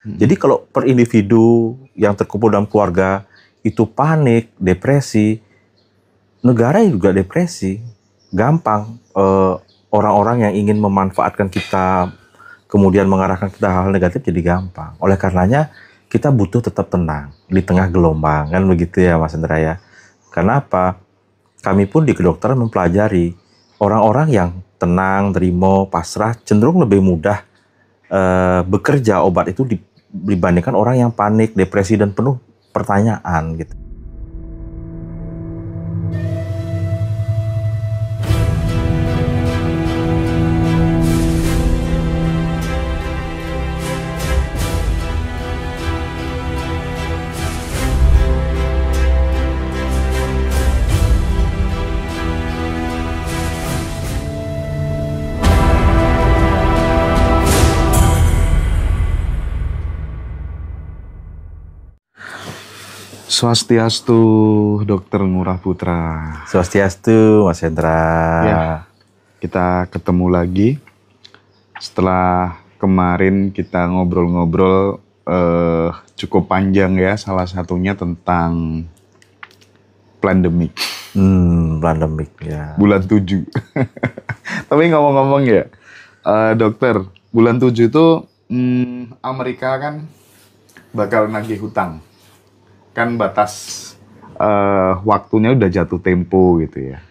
Jadi kalau per individu yang terkumpul dalam keluarga itu panik, depresi, negara juga depresi. Gampang orang-orang yang ingin memanfaatkan kita, kemudian mengarahkan kita hal-hal negatif jadi gampang. Oleh karenanya kita butuh tetap tenang di tengah gelombang, kan begitu ya Mas Hendra ya. Kenapa? Kami pun di kedokteran mempelajari orang-orang yang tenang, terima, pasrah cenderung lebih mudah bekerja obat itu dibandingkan orang yang panik, depresi dan penuh pertanyaan gitu. Swastiastu, Dokter Ngurah Putra. Swastiastu, Mas Hendra. Ya, kita ketemu lagi setelah kemarin kita ngobrol-ngobrol cukup panjang ya, salah satunya tentang pandemik. Pandemik ya. Bulan 7. Tapi ngomong-ngomong ya, dokter, bulan 7 itu Amerika kan bakal nagih hutang. Kan batas waktunya udah jatuh tempo gitu ya.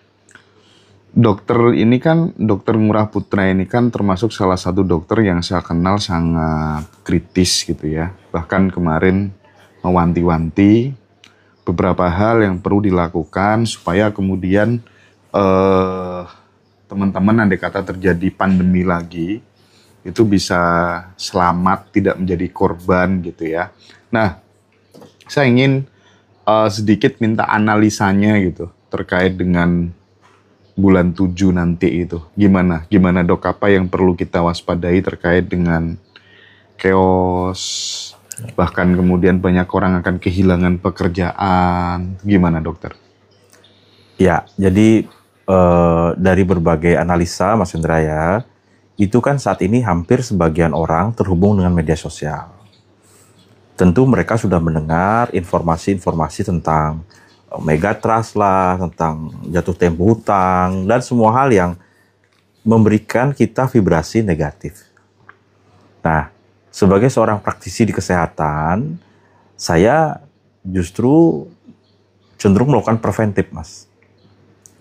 Dokter ini kan, Dokter Ngurah Putra ini kan termasuk salah satu dokter yang saya kenal sangat kritis gitu ya. Bahkan kemarin mewanti-wanti beberapa hal yang perlu dilakukan supaya kemudian teman-teman andai kata terjadi pandemi lagi itu bisa selamat, tidak menjadi korban gitu ya. Nah, saya ingin sedikit minta analisanya gitu terkait dengan bulan 7 nanti itu. Gimana dok, apa yang perlu kita waspadai terkait dengan chaos, bahkan kemudian banyak orang akan kehilangan pekerjaan. Gimana dokter? Ya, jadi dari berbagai analisa Mas Hendra ya, itu kan saat ini hampir sebagian orang terhubung dengan media sosial. Tentu mereka sudah mendengar informasi-informasi tentang megatrust lah, tentang jatuh tempo hutang, dan semua hal yang memberikan kita vibrasi negatif. Nah, sebagai seorang praktisi di kesehatan, saya justru cenderung melakukan preventif, Mas.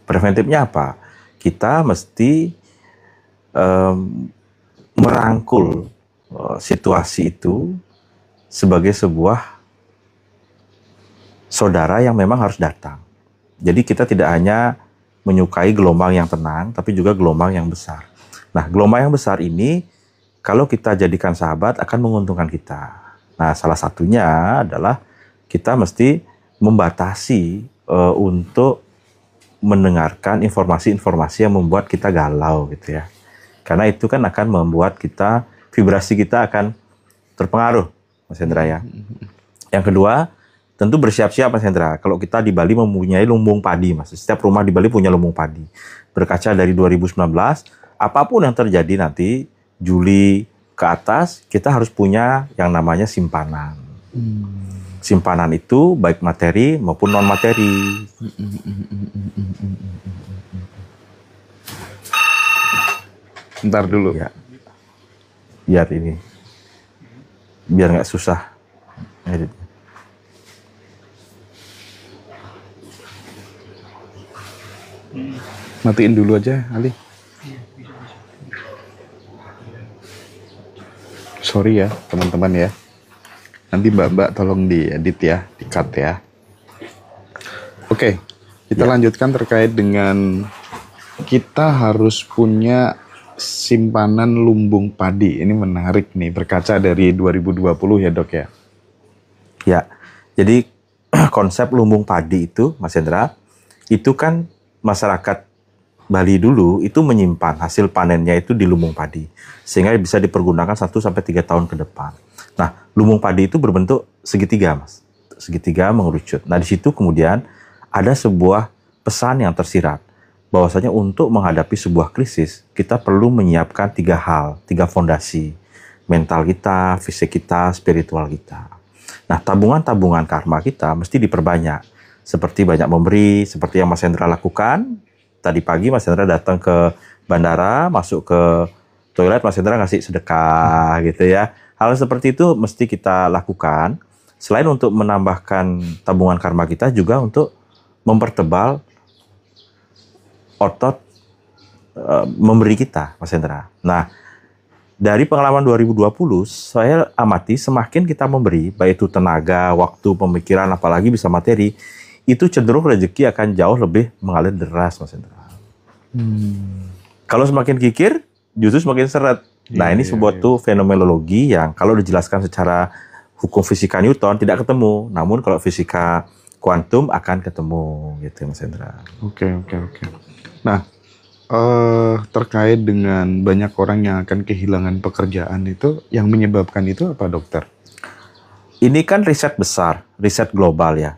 Preventifnya apa? Kita mesti merangkul situasi itu sebagai sebuah saudara yang memang harus datang. Jadi kita tidak hanya menyukai gelombang yang tenang, tapi juga gelombang yang besar. Nah, gelombang yang besar ini, kalau kita jadikan sahabat, akan menguntungkan kita. Nah, salah satunya adalah kita mesti membatasi untuk mendengarkan informasi-informasi yang membuat kita galau gitu ya. Karena itu kan akan membuat kita, vibrasi kita akan terpengaruh, Mas Hendra ya. Yang kedua, tentu bersiap-siap Mas Hendra. Kalau kita di Bali mempunyai lumbung padi, Mas. Setiap rumah di Bali punya lumbung padi. Berkaca dari 2019, apapun yang terjadi nanti, Juli ke atas, kita harus punya yang namanya simpanan. Simpanan itu baik materi maupun non-materi. Bentar dulu. Ya. Biar ini. Biar nggak susah. Matiin dulu aja, Ali. Sorry ya, teman-teman ya. Nanti mbak-mbak tolong diedit ya, di-cut ya. Oke, kita lanjutkan terkait dengan kita harus punya simpanan lumbung padi. Ini menarik nih, berkaca dari 2020 ya dok ya. Ya, jadi konsep lumbung padi itu, Mas Hendra, itu kan masyarakat Bali dulu itu menyimpan hasil panennya itu di lumbung padi. Sehingga bisa dipergunakan 1-3 tahun ke depan. Nah, lumbung padi itu berbentuk segitiga, Mas. Segitiga mengerucut. Nah, di situ kemudian ada sebuah pesan yang tersirat. Bahwasanya untuk menghadapi sebuah krisis, kita perlu menyiapkan 3 hal, 3 fondasi. mental kita, fisik kita, spiritual kita. Nah, tabungan-tabungan karma kita mesti diperbanyak. Seperti banyak memberi, seperti yang Mas Hendra lakukan. Tadi pagi Mas Hendra datang ke bandara, masuk ke toilet, Mas Hendra ngasih sedekah gitu ya. Hal seperti itu mesti kita lakukan. Selain untuk menambahkan tabungan karma kita, juga untuk mempertebal otot memberi kita, Mas Hendra. Nah, dari pengalaman 2020, saya amati semakin kita memberi, baik itu tenaga, waktu, pemikiran, apalagi bisa materi, itu cenderung rezeki akan jauh lebih mengalir deras, Mas Hendra. Kalau semakin kikir, justru semakin seret. Nah, ini sebuah tuh fenomenologi yang kalau dijelaskan secara hukum fisika Newton tidak ketemu. Namun kalau fisika kuantum akan ketemu, gitu, Mas Hendra. Oke. Nah, terkait dengan banyak orang yang akan kehilangan pekerjaan itu, yang menyebabkan itu apa, dokter? Ini kan riset besar, riset global ya.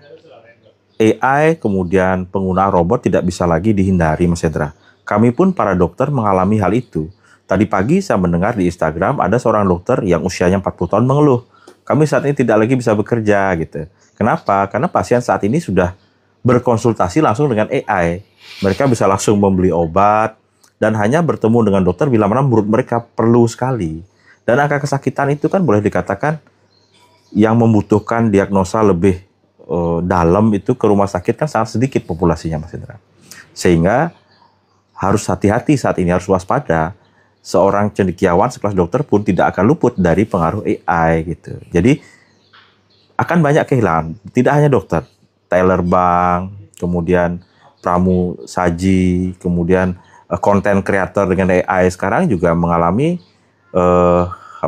AI, kemudian penggunaan robot tidak bisa lagi dihindari, Mas Hendra. Kami pun para dokter mengalami hal itu. Tadi pagi saya mendengar di Instagram ada seorang dokter yang usianya 40 tahun mengeluh. Kami saat ini tidak lagi bisa bekerja gitu. Kenapa? Karena pasien saat ini sudah berkonsultasi langsung dengan AI. Mereka bisa langsung membeli obat dan hanya bertemu dengan dokter bila mana menurut mereka perlu sekali. Dan angka kesakitan itu kan boleh dikatakan yang membutuhkan diagnosa lebih dalam itu ke rumah sakit kan sangat sedikit populasinya, Mas Indra. Sehingga harus hati-hati saat ini, harus waspada. Seorang cendekiawan sekelas dokter pun tidak akan luput dari pengaruh AI gitu. Jadi akan banyak kehilangan, tidak hanya dokter, teller bank, kemudian pramu saji, kemudian konten kreator dengan AI sekarang juga mengalami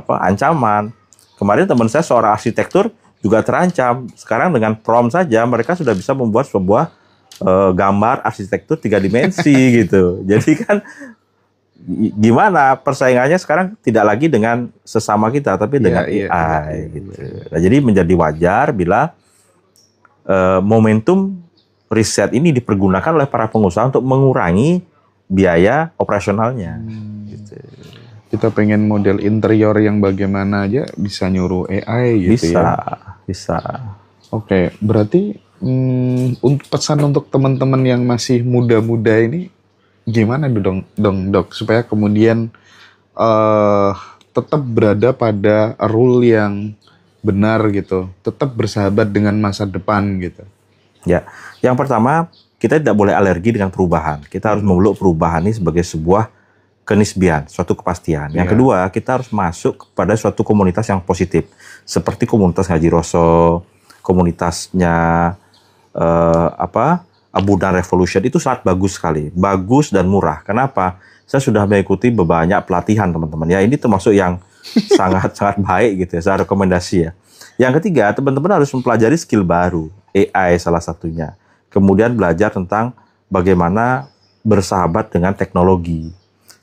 ancaman. Kemarin teman saya seorang arsitektur juga terancam. Sekarang dengan prompt saja mereka sudah bisa membuat sebuah gambar arsitektur 3 dimensi gitu. Jadi kan gimana persaingannya sekarang tidak lagi dengan sesama kita tapi dengan AI gitu. Nah, jadi menjadi wajar bila momentum riset ini dipergunakan oleh para pengusaha untuk mengurangi biaya operasionalnya. Gitu. Kita pengen model interior yang bagaimana aja bisa nyuruh AI gitu Bisa. Oke, berarti pesan untuk teman-teman yang masih muda-muda ini gimana dong dok supaya kemudian tetap berada pada rule yang benar gitu, tetap bersahabat dengan masa depan gitu. Ya, yang pertama kita tidak boleh alergi dengan perubahan. Kita harus memeluk perubahan ini sebagai sebuah kenisbian, suatu kepastian. Yang kedua, kita harus masuk kepada suatu komunitas yang positif, seperti komunitas Ngaji Roso, komunitasnya Abudan Revolution itu sangat bagus sekali, bagus dan murah. Kenapa? Saya sudah mengikuti banyak pelatihan teman-teman. Ya ini termasuk yang sangat baik gitu ya. Saya rekomendasi ya. Yang ketiga, teman-teman harus mempelajari skill baru, AI salah satunya. Kemudian belajar tentang bagaimana bersahabat dengan teknologi.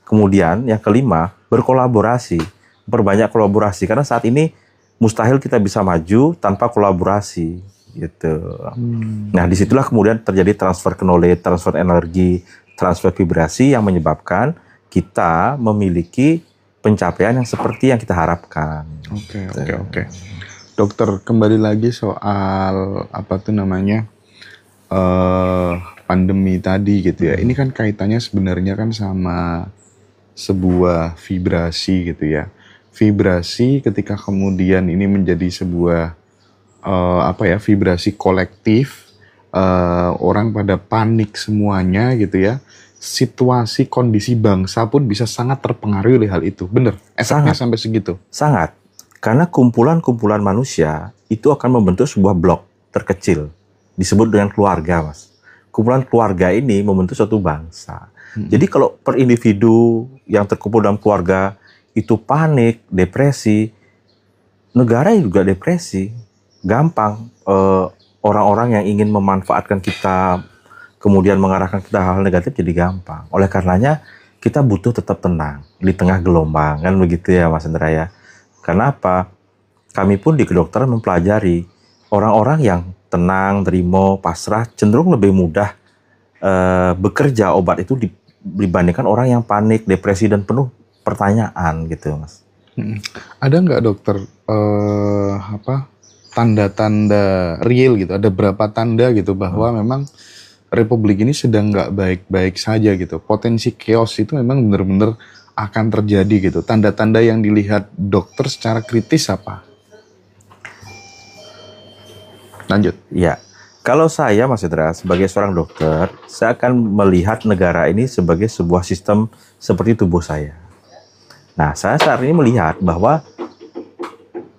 Kemudian yang kelima, berkolaborasi, perbanyak kolaborasi. Karena saat ini mustahil kita bisa maju tanpa kolaborasi. Gitu. Nah, disitulah kemudian terjadi transfer knowledge, transfer energi, transfer vibrasi yang menyebabkan kita memiliki pencapaian yang seperti yang kita harapkan. Oke. Dokter, kembali lagi soal pandemi tadi gitu ya. Ini kan kaitannya sebenarnya kan sama sebuah vibrasi gitu ya. Vibrasi ketika kemudian ini menjadi sebuah vibrasi kolektif, orang pada panik semuanya gitu ya. Situasi kondisi bangsa pun bisa sangat terpengaruhi oleh hal itu. Bener? Efeknya sampai segitu? Sangat. Karena kumpulan-kumpulan manusia itu akan membentuk sebuah blok terkecil. Disebut dengan keluarga, Mas. Kumpulan keluarga ini membentuk suatu bangsa. Jadi kalau per individu yang terkumpul dalam keluarga itu panik, depresi, negara juga depresi. Gampang orang-orang yang ingin memanfaatkan kita kemudian mengarahkan kita hal-hal negatif jadi gampang. Oleh karenanya kita butuh tetap tenang di tengah gelombang kan begitu ya Mas Hendra ya. Karena apa? Kami pun di kedokteran mempelajari orang-orang yang tenang, terima, pasrah cenderung lebih mudah bekerja obat itu dibandingkan orang yang panik, depresi dan penuh pertanyaan gitu Mas. Mm. Ada nggak dokter apa tanda-tanda real gitu? Ada berapa tanda gitu bahwa memang Republik ini sedang nggak baik-baik saja gitu. Potensi chaos itu memang benar-benar akan terjadi gitu. Tanda-tanda yang dilihat dokter secara kritis apa? Lanjut. Ya, kalau saya Mas Indra sebagai seorang dokter, saya akan melihat negara ini sebagai sebuah sistem seperti tubuh saya. Nah, saya saat ini melihat bahwa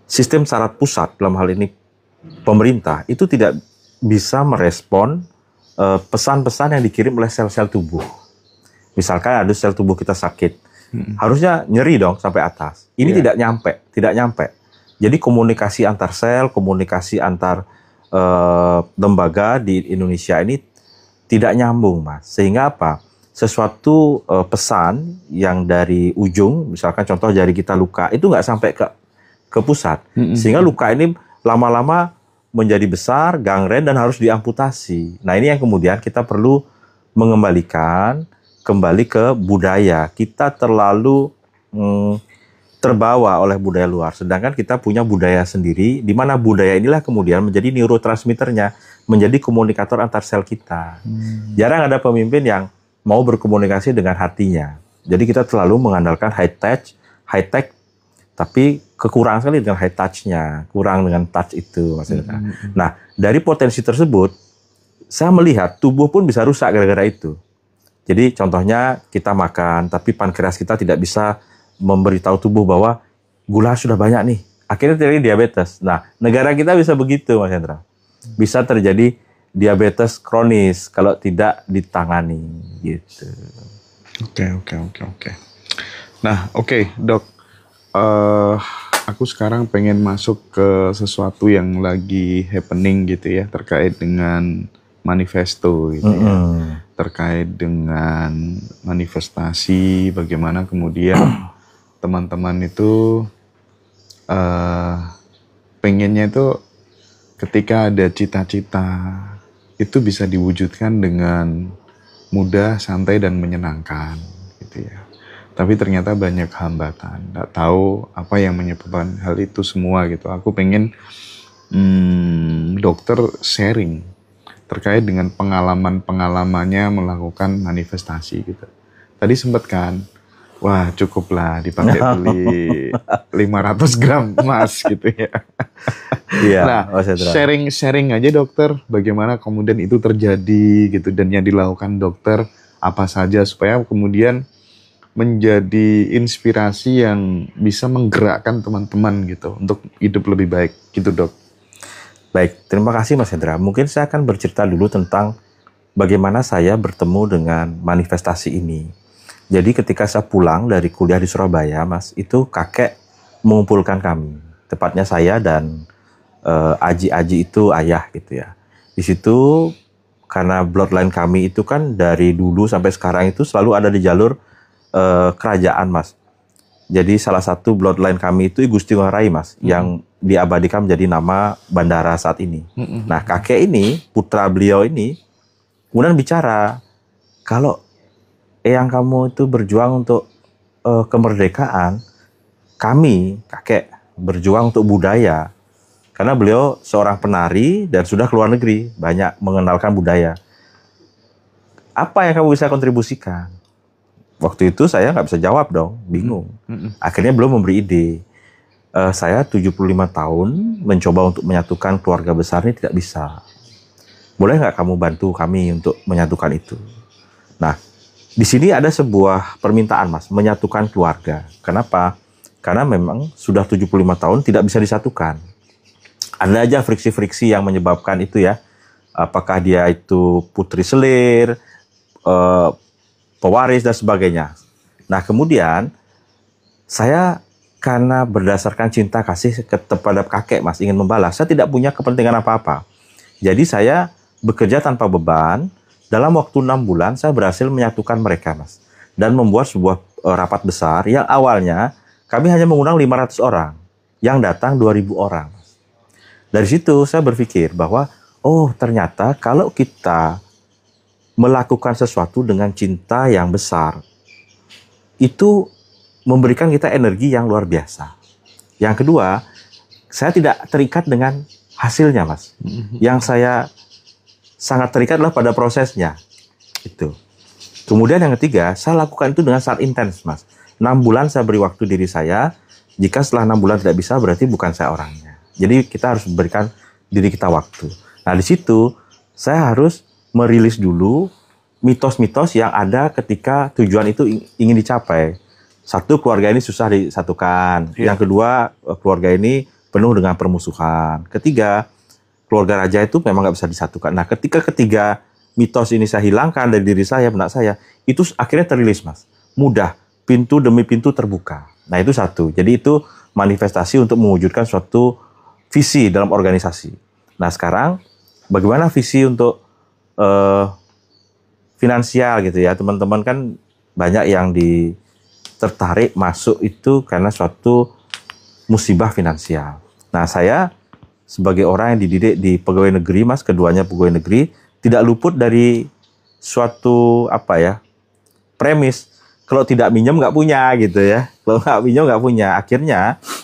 sistem syarat pusat dalam hal ini pemerintah itu tidak bisa merespon pesan-pesan yang dikirim oleh sel-sel tubuh. Misalkan ada sel tubuh kita sakit, harusnya nyeri dong sampai atas. Ini tidak nyampe. Jadi komunikasi antar sel, komunikasi antar lembaga di Indonesia ini tidak nyambung, Mas. Sehingga apa? Sesuatu pesan yang dari ujung, misalkan contoh jari kita luka, itu nggak sampai ke pusat. Sehingga luka ini lama-lama menjadi besar, gangren, dan harus diamputasi. Nah, ini yang kemudian kita perlu mengembalikan kembali ke budaya. Kita terlalu terbawa oleh budaya luar. Sedangkan kita punya budaya sendiri, di mana budaya inilah kemudian menjadi neurotransmitternya, menjadi komunikator antar sel kita. Jarang ada pemimpin yang mau berkomunikasi dengan hatinya. Jadi kita terlalu mengandalkan high tech, tapi kekurangan sekali dengan high touch-nya, kurang dengan touch itu, Mas Indra. Nah, dari potensi tersebut, saya melihat tubuh pun bisa rusak gara-gara itu. Jadi contohnya kita makan, tapi pankreas kita tidak bisa memberitahu tubuh bahwa gula sudah banyak nih. Akhirnya terjadi diabetes. Nah, negara kita bisa begitu, Mas Hendra. Bisa terjadi diabetes kronis kalau tidak ditangani, gitu. Oke. Nah, oke, Dok. Aku sekarang pengen masuk ke sesuatu yang lagi happening gitu ya, terkait dengan manifesto gitu ya. Terkait dengan manifestasi, bagaimana kemudian teman-teman itu pengennya itu ketika ada cita-cita itu bisa diwujudkan dengan mudah, santai, dan menyenangkan gitu ya. Tapi ternyata banyak hambatan, nggak tahu apa yang menyebabkan hal itu semua gitu. Aku pengen dokter sharing terkait dengan pengalamannya melakukan manifestasi gitu. Tadi sempat kan, wah cukuplah dipakai beli 500 gram emas gitu ya. Iya, Nah, sharing aja dokter, bagaimana kemudian itu terjadi gitu, dan yang dilakukan dokter apa saja supaya kemudian menjadi inspirasi yang bisa menggerakkan teman-teman gitu untuk hidup lebih baik gitu, Dok. Baik, terima kasih Mas Hendra. Mungkin saya akan bercerita dulu tentang bagaimana saya bertemu dengan manifestasi ini. Jadi ketika saya pulang dari kuliah di Surabaya, Mas, itu kakek mengumpulkan kami. Tepatnya saya dan aji-aji itu ayah gitu ya. Di situ karena bloodline kami itu kan dari dulu sampai sekarang itu selalu ada di jalur kerajaan, Mas. Jadi salah satu bloodline kami itu I Gusti Ngurah Rai, Mas, yang diabadikan menjadi nama bandara saat ini. Nah, kakek ini, putra beliau ini, kemudian bicara, kalau eyang kamu itu berjuang untuk kemerdekaan, kami, kakek, berjuang untuk budaya. Karena beliau seorang penari dan sudah keluar negeri, banyak mengenalkan budaya. Apa yang kamu bisa kontribusikan? Waktu itu saya nggak bisa jawab dong, bingung. Akhirnya beliau memberi ide. Saya 75 tahun mencoba untuk menyatukan keluarga besar ini tidak bisa. Boleh nggak kamu bantu kami untuk menyatukan itu? Nah, di sini ada sebuah permintaan, Mas, menyatukan keluarga. Kenapa? Karena memang sudah 75 tahun tidak bisa disatukan. Ada aja friksi-friksi yang menyebabkan itu ya. Apakah dia itu putri selir, pewaris dan sebagainya. Nah, kemudian saya karena berdasarkan cinta kasih kepada kakek, Mas, ingin membalas. Saya tidak punya kepentingan apa-apa. Jadi saya bekerja tanpa beban. Dalam waktu 6 bulan saya berhasil menyatukan mereka, Mas. Dan membuat sebuah rapat besar yang awalnya kami hanya mengundang 500 orang. Yang datang 2.000 orang, Mas. Dari situ saya berpikir bahwa oh, ternyata kalau kita melakukan sesuatu dengan cinta yang besar, itu memberikan kita energi yang luar biasa. Yang kedua, saya tidak terikat dengan hasilnya, Mas. Yang saya sangat terikat adalah pada prosesnya. Itu. Kemudian yang ketiga, saya lakukan itu dengan sangat intens, Mas. 6 bulan saya beri waktu diri saya. Jika setelah 6 bulan tidak bisa, berarti bukan saya orangnya. Jadi kita harus memberikan diri kita waktu. Nah, di situ saya harus merilis dulu mitos-mitos yang ada ketika tujuan itu ingin dicapai. Satu, keluarga ini susah disatukan. Yang kedua, keluarga ini penuh dengan permusuhan. Ketiga, keluarga raja itu memang nggak bisa disatukan. Nah, ketika ketiga mitos ini saya hilangkan dari diri saya, benak saya, itu akhirnya terilis, Mas. Mudah, pintu demi pintu terbuka. Nah, itu satu. Jadi itu manifestasi untuk mewujudkan suatu visi dalam organisasi. Nah, sekarang bagaimana visi untuk finansial gitu ya. Teman-teman kan banyak yang tertarik masuk itu karena suatu musibah finansial. Nah, saya sebagai orang yang dididik di pegawai negeri, Mas, keduanya pegawai negeri, tidak luput dari suatu premis. Kalau tidak minjem nggak punya gitu ya. Kalau nggak minjem nggak punya. Akhirnya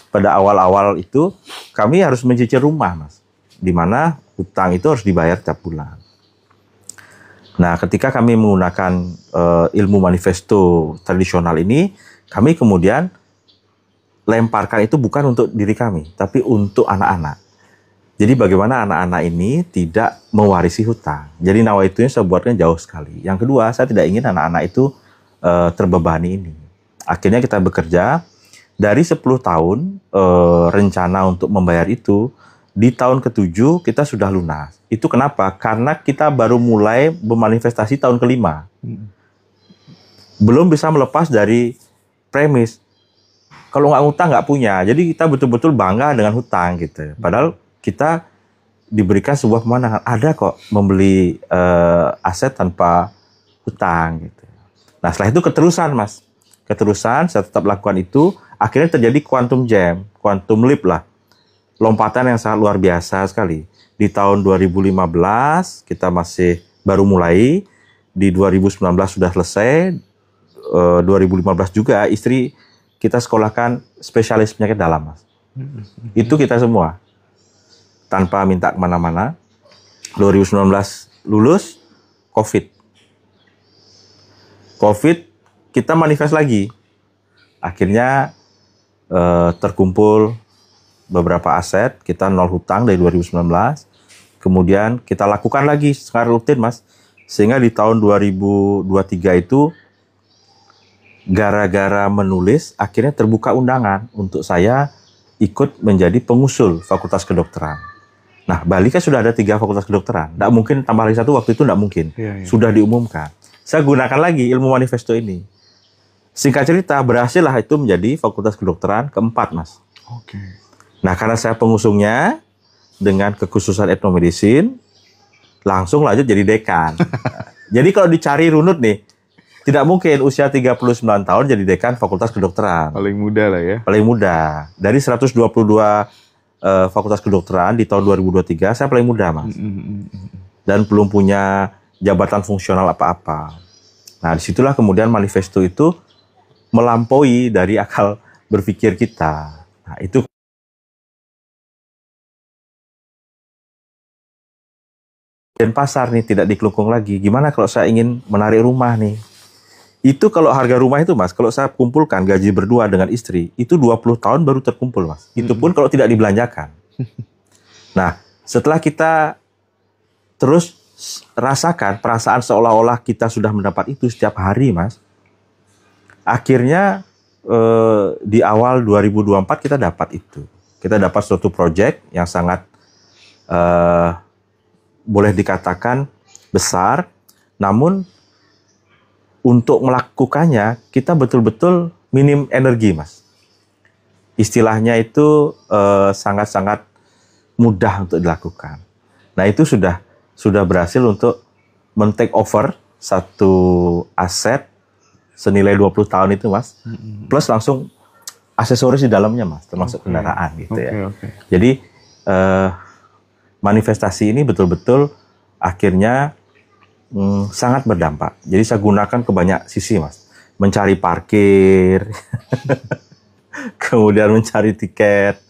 pada awal-awal itu kami harus mencicil rumah, Mas. Di mana hutang itu harus dibayar tiap bulan. Nah, ketika kami menggunakan ilmu manifesto tradisional ini, kami kemudian lemparkan itu bukan untuk diri kami, tapi untuk anak-anak. Jadi bagaimana anak-anak ini tidak mewarisi hutang. Jadi nawaitunya saya buatkan jauh sekali. Yang kedua, saya tidak ingin anak-anak itu terbebani ini. Akhirnya kita bekerja dari 10 tahun rencana untuk membayar itu. Di tahun ke-7 kita sudah lunas. Itu kenapa? Karena kita baru mulai memanifestasi tahun ke-5. Belum bisa melepas dari premis. Kalau nggak ngutang nggak punya. Jadi kita betul-betul bangga dengan hutang gitu. Padahal kita diberikan sebuah pemandangan. Ada kok membeli aset tanpa hutang gitu. Nah, setelah itu keterusan, Mas. Keterusan, saya tetap lakukan itu. Akhirnya terjadi quantum jam, quantum leap lah. Lompatan yang sangat luar biasa sekali. Di tahun 2015 kita masih baru mulai, di 2019 sudah selesai, 2015 juga istri kita sekolahkan spesialis penyakit dalam, Mas. Itu kita semua. Tanpa minta kemana-mana. 2019 lulus, COVID, kita manifest lagi. Akhirnya terkumpul beberapa aset, kita nol hutang dari 2019. Kemudian kita lakukan lagi secara rutin, Mas. Sehingga di tahun 2023 itu gara-gara menulis akhirnya terbuka undangan untuk saya ikut menjadi pengusul Fakultas Kedokteran. Nah, Bali kan sudah ada 3 fakultas kedokteran. Nggak mungkin tambah lagi 1 waktu itu, nggak mungkin. Sudah diumumkan. Saya gunakan lagi ilmu manifesto ini. Singkat cerita, berhasillah itu menjadi Fakultas Kedokteran ke-4, Mas. Oke. Nah, karena saya pengusungnya dengan kekhususan etnomedicine, langsung lanjut jadi dekan. Jadi kalau dicari runut nih, tidak mungkin usia 39 tahun jadi dekan Fakultas Kedokteran. Paling muda lah ya. Paling muda. Dari 122 Fakultas Kedokteran di tahun 2023, saya paling muda, Mas. Dan belum punya jabatan fungsional apa-apa. Nah, disitulah kemudian manifesto itu melampaui dari akal berpikir kita. Nah, itu dan pasar nih tidak dikelungkung lagi. Gimana kalau saya ingin menarik rumah nih? Itu kalau harga rumah itu, Mas, kalau saya kumpulkan gaji berdua dengan istri, itu 20 tahun baru terkumpul, Mas. Itu pun kalau tidak dibelanjakan. Nah, setelah kita terus rasakan perasaan seolah-olah kita sudah mendapat itu setiap hari, Mas. Akhirnya di awal 2024 kita dapat itu. Kita dapat suatu proyek yang sangat boleh dikatakan besar, namun untuk melakukannya kita betul-betul minim energi, Mas. Istilahnya itu sangat-sangat mudah untuk dilakukan. Nah, itu sudah berhasil untuk men-take over satu aset senilai 20 tahun itu, Mas. Plus langsung aksesoris di dalamnya, Mas, termasuk kendaraan gitu ya. Jadi manifestasi ini betul-betul akhirnya sangat berdampak. Jadi saya gunakan ke banyak sisi, Mas. mencari parkir, kemudian mencari tiket.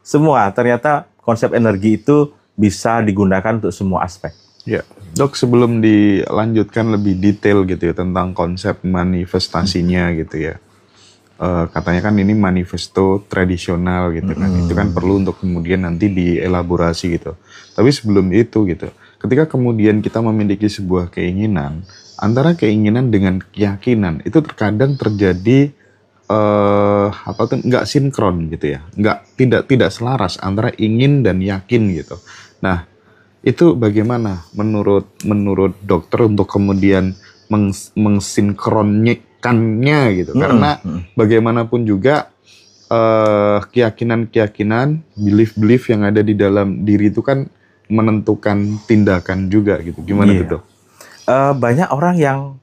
Semua ternyata konsep energi itu bisa digunakan untuk semua aspek. Ya, Dok, sebelum dilanjutkan lebih detail gitu ya tentang konsep manifestasinya gitu ya. Katanya kan ini manifesto tradisional gitu kan. Itu kan perlu untuk kemudian nanti dielaborasi gitu. Tapi sebelum itu gitu, ketika kemudian kita memiliki sebuah keinginan, antara keinginan dengan keyakinan itu terkadang terjadi nggak sinkron gitu ya, tidak selaras antara ingin dan yakin gitu. Nah, itu bagaimana menurut dokter untuk kemudian mensinkronkannya gitu? Karena bagaimanapun juga keyakinan, belief yang ada di dalam diri itu kan menentukan tindakan juga gitu. Gimana tuh, Dok? Banyak orang yang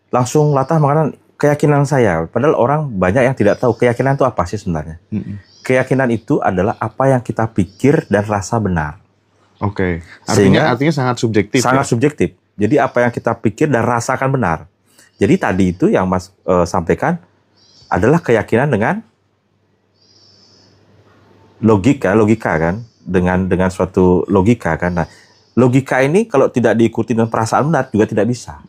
langsung latah mengatakan keyakinan saya. Padahal orang banyak yang tidak tahu keyakinan itu apa sih sebenarnya. Keyakinan itu adalah apa yang kita pikir dan rasa benar. Oke. Artinya sangat subjektif. Sangat subjektif. Jadi apa yang kita pikir dan rasakan benar. Jadi tadi itu yang Mas sampaikan adalah keyakinan dengan logika kan, dengan suatu logika kan. Nah, logika ini kalau tidak diikuti dengan perasaan benar juga tidak bisa.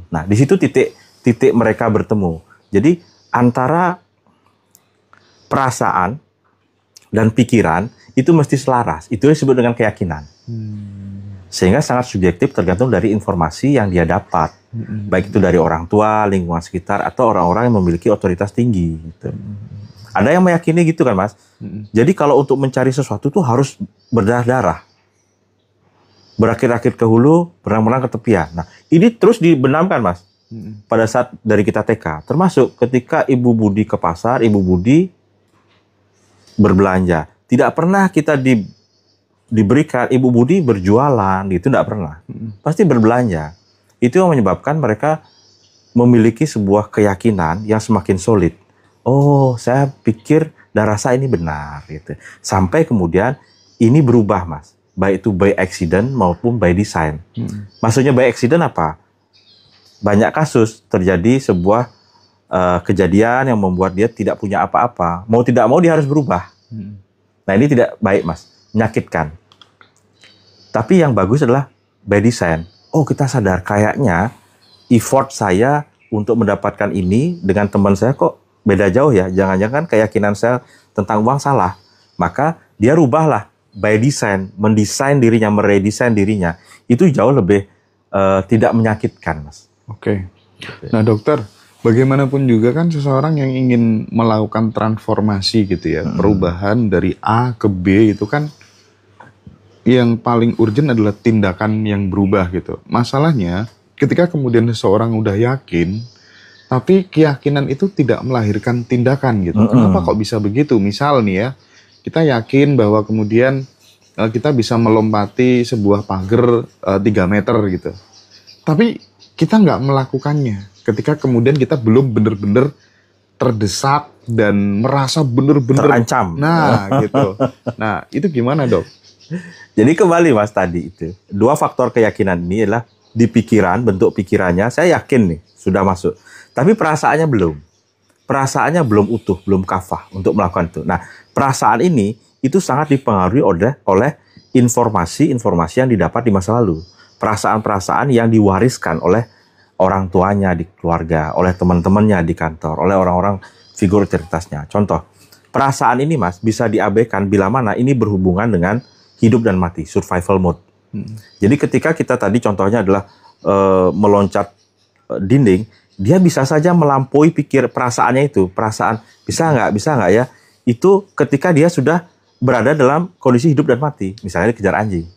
Nah, di situ titik mereka bertemu. Jadi antara perasaan dan pikiran itu mesti selaras. Itu disebut dengan keyakinan. Sehingga sangat subjektif tergantung dari informasi yang dia dapat. Baik itu dari orang tua, lingkungan sekitar, atau orang-orang yang memiliki otoritas tinggi. Gitu. Ada yang meyakini gitu kan, Mas. Jadi kalau untuk mencari sesuatu tuh harus berdarah-darah. Berakit-akit ke hulu, benang-benang ke tepian. Nah, ini terus dibenamkan, Mas. Pada saat dari kita TK. Termasuk ketika Ibu Budi ke pasar, Ibu Budi berbelanja. Tidak pernah kita diberikan Ibu Budi berjualan, gitu tidak pernah. Pasti berbelanja. Itu yang menyebabkan mereka memiliki sebuah keyakinan yang semakin solid. Oh, saya pikir dan rasa ini benar, gitu. Sampai kemudian ini berubah, Mas. Baik itu by accident maupun by design. Maksudnya by accident apa? Banyak kasus terjadi sebuah kejadian yang membuat dia tidak punya apa-apa. Mau tidak mau dia harus berubah. Nah, ini tidak baik, Mas. Menyakitkan. Tapi yang bagus adalah by design. Oh, kita sadar kayaknya effort saya untuk mendapatkan ini dengan teman saya kok beda jauh ya. Jangan-jangan keyakinan saya tentang uang salah. Maka dia rubahlah by design, mendesain dirinya, meredesain dirinya. Itu jauh lebih tidak menyakitkan, Mas. Oke. Nah, dokter, bagaimanapun juga kan seseorang yang ingin melakukan transformasi gitu ya, perubahan dari A ke B itu kan yang paling urgent adalah tindakan yang berubah gitu. Masalahnya ketika kemudian seseorang udah yakin, tapi keyakinan itu tidak melahirkan tindakan gitu. Kenapa kok bisa begitu? Misal nih ya, kita yakin bahwa kemudian kita bisa melompati sebuah pagar 3 meter gitu. Tapi kita nggak melakukannya. Ketika kemudian kita belum benar-benar terdesak dan merasa benar-benar terancam. Nah, gitu. Nah, itu gimana, Dok? Jadi kembali, Mas, tadi itu. 2 faktor keyakinan ini adalah di pikiran, bentuk pikirannya, saya yakin nih, sudah masuk. Tapi perasaannya belum. Perasaannya belum utuh, belum kafah untuk melakukan itu. Nah, perasaan ini itu sangat dipengaruhi oleh informasi-informasi yang didapat di masa lalu. Perasaan-perasaan yang diwariskan oleh orang tuanya di keluarga, oleh teman-temannya di kantor, oleh orang-orang figur otoritasnya. Contoh, perasaan ini, Mas, bisa diabaikan bila mana ini berhubungan dengan hidup dan mati, survival mode. Jadi ketika kita tadi contohnya adalah meloncat dinding, dia bisa saja melampaui perasaannya itu. Perasaan, bisa nggak ya? Itu ketika dia sudah berada dalam kondisi hidup dan mati. Misalnya dikejar anjing.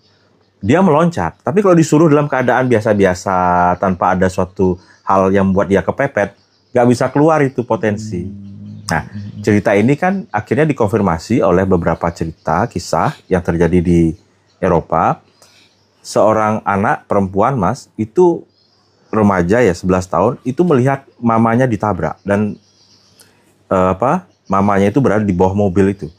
Dia meloncat, tapi kalau disuruh dalam keadaan biasa-biasa, tanpa ada suatu hal yang membuat dia kepepet, nggak bisa keluar itu potensi. Nah, cerita ini kan akhirnya dikonfirmasi oleh beberapa cerita, kisah yang terjadi di Eropa. Seorang anak perempuan, Mas, itu remaja ya, 11 tahun, itu melihat mamanya ditabrak. Dan mamanya itu berada di bawah mobil itu.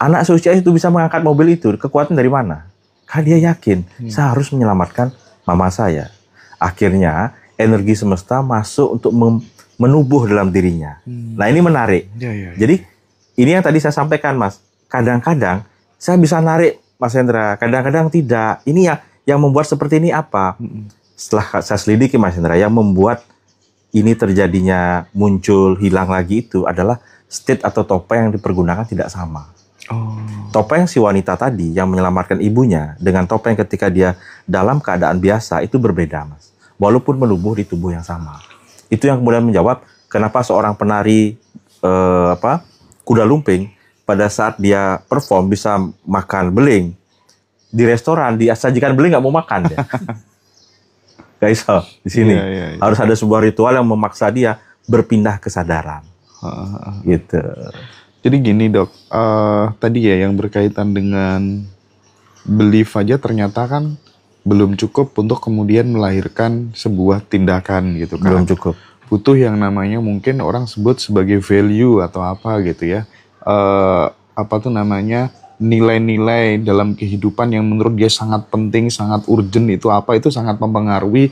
Anak seusia itu bisa mengangkat mobil itu, kekuatan dari mana? Karena dia yakin, saya harus menyelamatkan mama saya. Akhirnya, energi semesta masuk untuk menubuh dalam dirinya. Nah ini menarik. Jadi ini yang tadi saya sampaikan Mas. Kadang-kadang saya bisa narik Mas Hendra, kadang-kadang tidak. Ini yang membuat seperti ini apa? Setelah saya selidiki Mas Hendra, yang membuat ini terjadinya muncul hilang lagi itu adalah state atau topeng yang dipergunakan tidak sama. Topeng si wanita tadi yang menyelamatkan ibunya dengan topeng ketika dia dalam keadaan biasa itu berbeda Mas. Walaupun menubuh di tubuh yang sama. Itu yang kemudian menjawab kenapa seorang penari kuda lumping pada saat dia perform bisa makan beling. Di restoran disajikan beling nggak mau makan dia. Guys, di sini harus ada sebuah ritual yang memaksa dia berpindah kesadaran. Gitu. Jadi gini dok, tadi ya yang berkaitan dengan belief aja ternyata kan belum cukup untuk kemudian melahirkan sebuah tindakan gitu kan. Belum cukup. Butuh yang namanya mungkin orang sebut sebagai value atau apa gitu ya. Nilai-nilai dalam kehidupan yang menurut dia sangat penting, sangat urgent itu apa, itu sangat mempengaruhi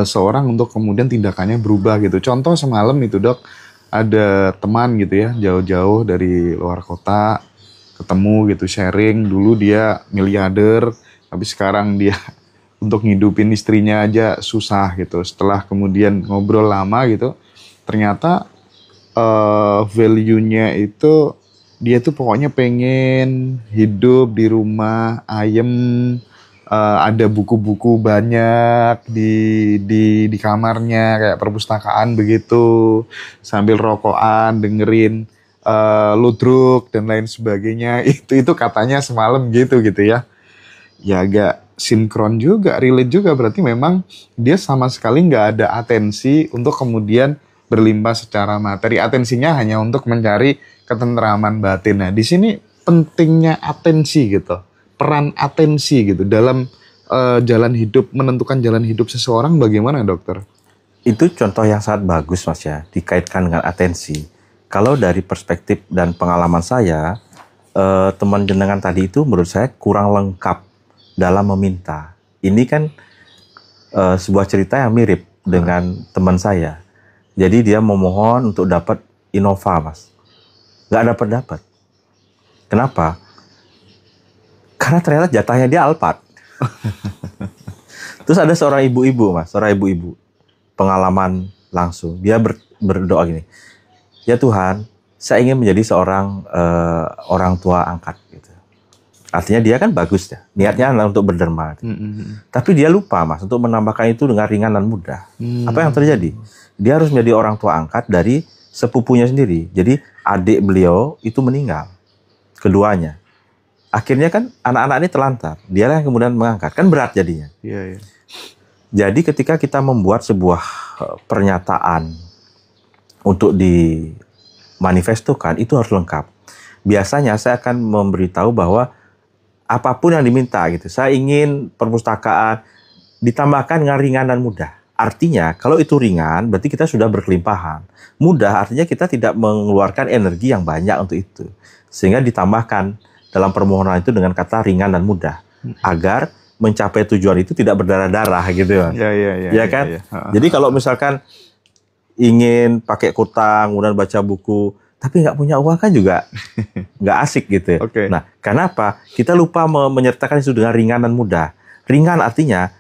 seorang untuk kemudian tindakannya berubah gitu. Contoh semalam itu dok, ada teman gitu ya, jauh-jauh dari luar kota, ketemu gitu, sharing, dulu dia miliarder, tapi sekarang dia untuk ngidupin istrinya aja susah gitu. Setelah kemudian ngobrol lama gitu, ternyata value-nya itu dia tuh pokoknya pengen hidup di rumah ayem, ada buku-buku banyak di kamarnya kayak perpustakaan begitu, sambil rokokan dengerin ludruk dan lain sebagainya. Itu katanya semalam gitu ya. Ya agak sinkron juga, relate juga, berarti memang dia sama sekali nggak ada atensi untuk kemudian berlimpah secara materi. Atensinya hanya untuk mencari ketentraman batin. Nah, di sini pentingnya atensi gitu, peran atensi gitu dalam jalan hidup, menentukan jalan hidup seseorang bagaimana dokter? Itu contoh yang sangat bagus Mas ya, dikaitkan dengan atensi. Kalau dari perspektif dan pengalaman saya, teman jenengan tadi itu menurut saya kurang lengkap dalam meminta. Ini kan sebuah cerita yang mirip dengan teman saya. Jadi dia memohon untuk dapat Innova Mas. Nggak dapat. Kenapa? Karena ternyata jatahnya dia Alphard. Terus ada seorang ibu-ibu Mas, pengalaman langsung. Dia berdoa gini, ya Tuhan, saya ingin menjadi seorang orang tua angkat. Gitu. Artinya dia kan bagus ya, niatnya adalah untuk berderma. Gitu. Tapi dia lupa Mas untuk menambahkan itu dengan ringan dan mudah. Apa yang terjadi? Dia harus menjadi orang tua angkat dari sepupunya sendiri. Jadi adik beliau itu meninggal, keduanya. Akhirnya kan anak-anak ini telantar. Dialah yang kemudian mengangkat. Kan berat jadinya. Iya. Jadi ketika kita membuat sebuah pernyataan untuk dimanifestokan, itu harus lengkap. Biasanya saya akan memberitahu bahwa apapun yang diminta gitu. Saya ingin perpustakaan ditambahkan dengan ringan dan mudah. Artinya kalau itu ringan berarti kita sudah berkelimpahan. Mudah artinya kita tidak mengeluarkan energi yang banyak untuk itu. Sehingga ditambahkan dalam permohonan itu dengan kata ringan dan mudah. Agar mencapai tujuan itu tidak berdarah-darah gitu ya. Ya kan? Jadi kalau misalkan ingin pakai kutang, kemudian baca buku, tapi nggak punya uang kan juga nggak asik gitu. Nah, kenapa? Kita lupa menyertakan itu dengan ringan dan mudah. Ringan artinya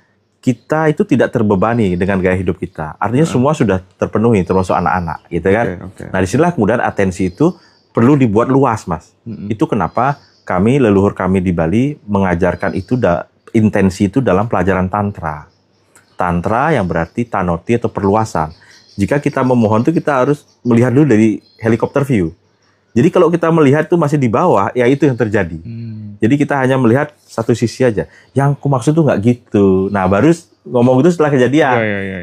kita itu tidak terbebani dengan gaya hidup kita. Artinya semua sudah terpenuhi, termasuk anak-anak, gitu kan? Nah, disinilah kemudian atensi itu perlu dibuat luas, Mas. Itu kenapa leluhur kami di Bali mengajarkan itu intensi itu dalam pelajaran tantra. Tantra yang berarti tanoti atau perluasan. Jika kita memohon itu kita harus melihat dulu dari helikopter view. Jadi kalau kita melihat itu masih di bawah, ya itu yang terjadi. Jadi kita hanya melihat satu sisi aja. Yang aku maksud tuh nggak gitu. Nah, baru ngomong itu setelah kejadian.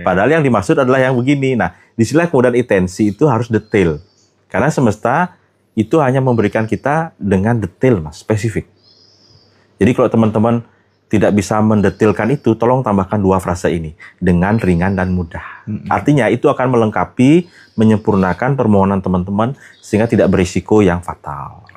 Padahal yang dimaksud adalah yang begini. Nah, disinilah kemudian intensi itu harus detail. Karena semesta itu hanya memberikan kita dengan detail, Mas, spesifik. Jadi kalau teman-teman tidak bisa mendetilkan itu, tolong tambahkan 2 frasa ini. Dengan ringan dan mudah. Artinya itu akan melengkapi, menyempurnakan permohonan teman-teman sehingga tidak berisiko yang fatal.